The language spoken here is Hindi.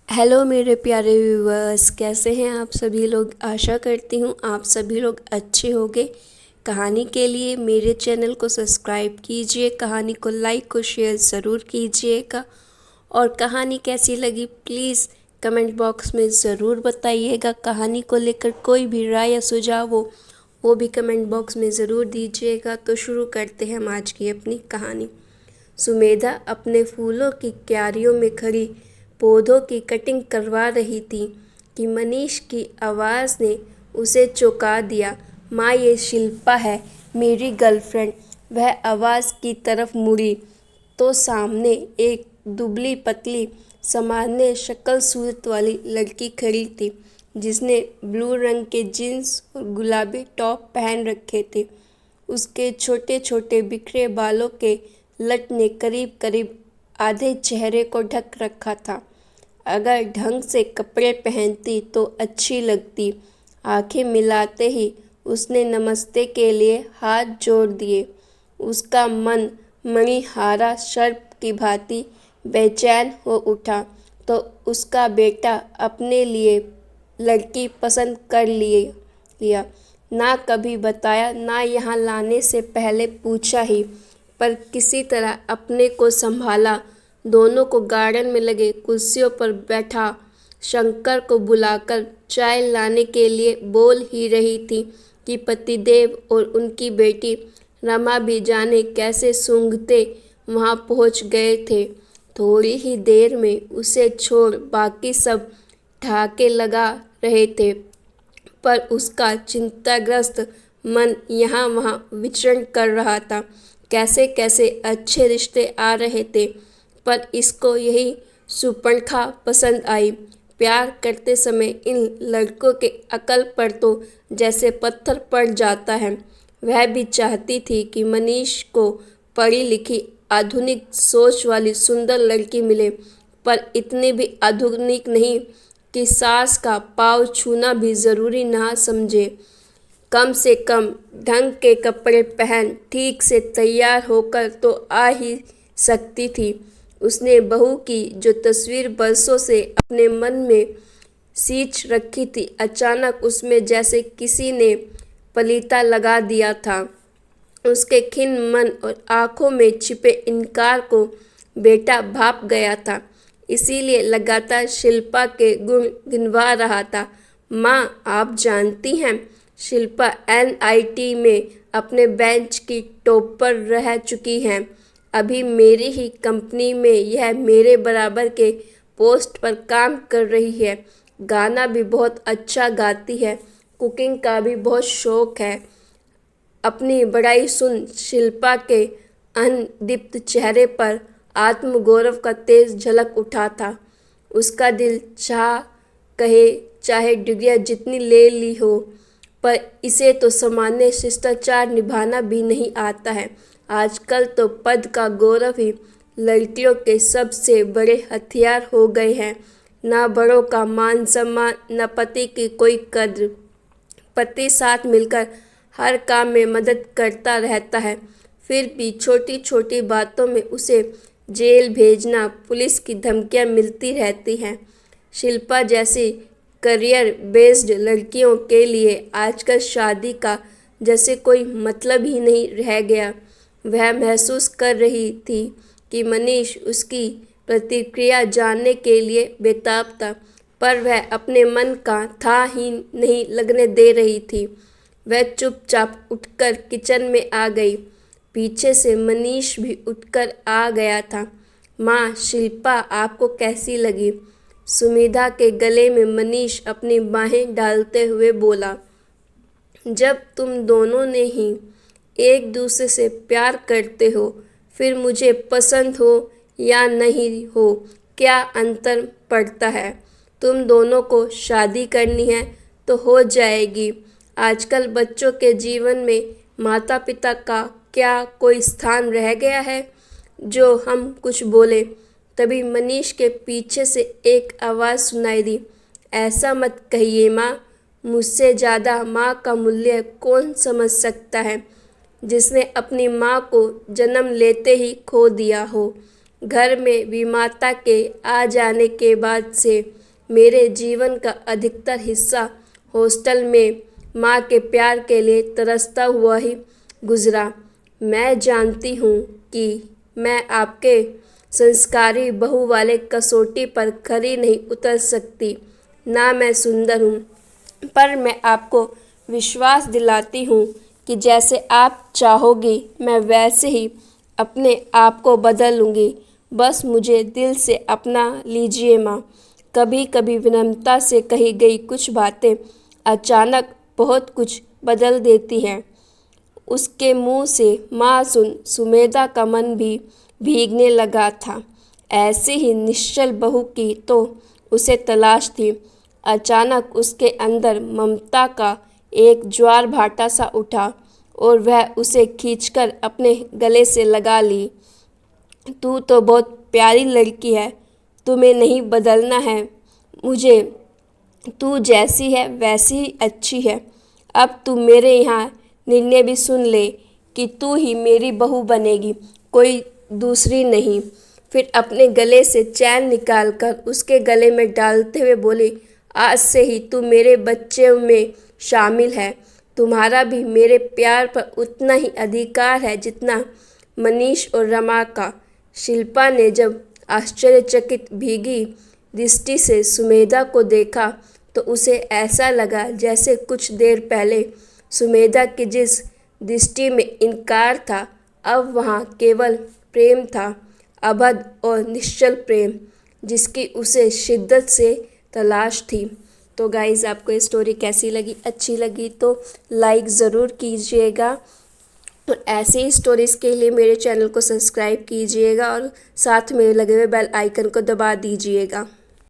हेलो मेरे प्यारे व्यूवर्स, कैसे हैं आप सभी लोग। आशा करती हूँ आप सभी लोग अच्छे होंगे। कहानी के लिए मेरे चैनल को सब्सक्राइब कीजिए, कहानी को लाइक और शेयर ज़रूर कीजिएगा। और कहानी कैसी लगी प्लीज़ कमेंट बॉक्स में ज़रूर बताइएगा। कहानी को लेकर कोई भी राय या सुझाव हो वो भी कमेंट बॉक्स में ज़रूर दीजिएगा। तो शुरू करते हैं हम आज की अपनी कहानी। सुमेधा अपने फूलों की क्यारियों में खड़ी पौधों की कटिंग करवा रही थी कि मनीष की आवाज़ ने उसे चौंका दिया। माँ, ये शिल्पा है, मेरी गर्लफ्रेंड। वह आवाज़ की तरफ मुड़ी तो सामने एक दुबली पतली सामान्य शक्ल सूरत वाली लड़की खड़ी थी, जिसने ब्लू रंग के जीन्स और गुलाबी टॉप पहन रखे थे। उसके छोटे छोटे बिखरे बालों के लट ने करीब करीब आधे चेहरे को ढक रखा था। अगर ढंग से कपड़े पहनती तो अच्छी लगती। आंखें मिलाते ही उसने नमस्ते के लिए हाथ जोड़ दिए। उसका मन मणिहारा सर्प की भांति बेचैन हो उठा तो उसका बेटा अपने लिए लड़की पसंद कर लिया। ना कभी बताया, ना यहाँ लाने से पहले पूछा ही, पर किसी तरह अपने को संभाला। दोनों को गार्डन में लगे कुर्सियों पर बैठा शंकर को बुलाकर चाय लाने के लिए बोल ही रही थी कि पतिदेव और उनकी बेटी रमा भी जाने कैसे सूंघते वहां पहुंच गए थे। थोड़ी ही देर में उसे छोड़ बाकी सब ठहाके लगा रहे थे, पर उसका चिंताग्रस्त मन यहाँ वहाँ विचरण कर रहा था। कैसे कैसे अच्छे रिश्ते आ रहे थे, पर इसको यही सुपर्णखा पसंद आई। प्यार करते समय इन लड़कों के अकल पर तो जैसे पत्थर पड़ जाता है। वह भी चाहती थी कि मनीष को पढ़ी लिखी आधुनिक सोच वाली सुंदर लड़की मिले, पर इतनी भी आधुनिक नहीं कि सास का पाँव छूना भी ज़रूरी ना समझे। कम से कम ढंग के कपड़े पहन ठीक से तैयार होकर तो आ ही सकती थी। उसने बहू की जो तस्वीर बरसों से अपने मन में सींच रखी थी, अचानक उसमें जैसे किसी ने पलीता लगा दिया था। उसके खिन्न मन और आंखों में छिपे इनकार को बेटा भाप गया था, इसीलिए लगातार शिल्पा के गुण गिनवा रहा था। माँ, आप जानती हैं, शिल्पा NIT में अपने बेंच की टॉपर रह चुकी हैं। अभी मेरी ही कंपनी में यह मेरे बराबर के पोस्ट पर काम कर रही है। गाना भी बहुत अच्छा गाती है, कुकिंग का भी बहुत शौक है। अपनी बड़ाई सुन शिल्पा के अनदीप्त चेहरे पर आत्मगौरव का तेज झलक उठा था। उसका दिल चाहे डिग्रियां जितनी ले ली हो, पर इसे तो सामान्य शिष्टाचार निभाना भी नहीं आता है। आजकल तो पद का गौरव ही लड़कियों के सबसे बड़े हथियार हो गए हैं। ना बड़ों का मान सम्मान, न पति की कोई कद्र। पति साथ मिलकर हर काम में मदद करता रहता है, फिर भी छोटी छोटी बातों में उसे जेल भेजना, पुलिस की धमकियां मिलती रहती हैं। शिल्पा जैसी करियर बेस्ड लड़कियों के लिए आजकल शादी का जैसे कोई मतलब ही नहीं रह गया। वह महसूस कर रही थी कि मनीष उसकी प्रतिक्रिया जानने के लिए बेताब था, पर वह अपने मन का था ही नहीं लगने दे रही थी। वह चुपचाप उठकर किचन में आ गई। पीछे से मनीष भी उठकर आ गया था। माँ, शिल्पा आपको कैसी लगी? सुमेधा के गले में मनीष अपनी बाहें डालते हुए बोला। जब तुम दोनों ने ही एक दूसरे से प्यार करते हो, फिर मुझे पसंद हो या नहीं हो, क्या अंतर पड़ता है? तुम दोनों को शादी करनी है तो हो जाएगी। आजकल बच्चों के जीवन में माता पिता का क्या कोई स्थान रह गया है जो हम कुछ बोले? तभी मनीष के पीछे से एक आवाज़ सुनाई दी। ऐसा मत कहिए माँ, मुझसे ज़्यादा माँ का मूल्य कौन समझ सकता है, जिसने अपनी माँ को जन्म लेते ही खो दिया हो। घर में भी माता के आ जाने के बाद से मेरे जीवन का अधिकतर हिस्सा हॉस्टल में माँ के प्यार के लिए तरसता हुआ ही गुजरा। मैं जानती हूँ कि मैं आपके संस्कारी बहू वाले कसौटी पर खरी नहीं उतर सकती। ना मैं सुंदर हूँ, पर मैं आपको विश्वास दिलाती हूँ कि जैसे आप चाहोगी मैं वैसे ही अपने आप को बदल लूँगी। बस मुझे दिल से अपना लीजिए माँ। कभी कभी विनम्रता से कही गई कुछ बातें अचानक बहुत कुछ बदल देती हैं। उसके मुंह से माँ सुन सुमेधा का मन भी भीगने लगा था। ऐसी ही निश्चल बहू की तो उसे तलाश थी। अचानक उसके अंदर ममता का एक ज्वार भाटा सा उठा और वह उसे खींचकर अपने गले से लगा ली। तू तो बहुत प्यारी लड़की है, तुम्हें नहीं बदलना है। मुझे तू जैसी है वैसी ही अच्छी है। अब तू मेरे यहाँ निर्णय भी सुन ले कि तू ही मेरी बहू बनेगी, कोई दूसरी नहीं। फिर अपने गले से चैन निकालकर उसके गले में डालते हुए बोली, आज से ही तू मेरे बच्चे में शामिल है। तुम्हारा भी मेरे प्यार पर उतना ही अधिकार है जितना मनीष और रमा का। शिल्पा ने जब आश्चर्यचकित भीगी दृष्टि से सुमेधा को देखा तो उसे ऐसा लगा जैसे कुछ देर पहले सुमेधा की जिस दृष्टि में इनकार था, अब वहाँ केवल प्रेम था, अभद्र और निश्चल प्रेम, जिसकी उसे शिद्दत से तलाश थी। तो गाइज़, आपको ये स्टोरी कैसी लगी? अच्छी लगी तो लाइक ज़रूर कीजिएगा और ऐसे ही स्टोरीज़ के लिए मेरे चैनल को सब्सक्राइब कीजिएगा और साथ में लगे हुए बेल आइकन को दबा दीजिएगा।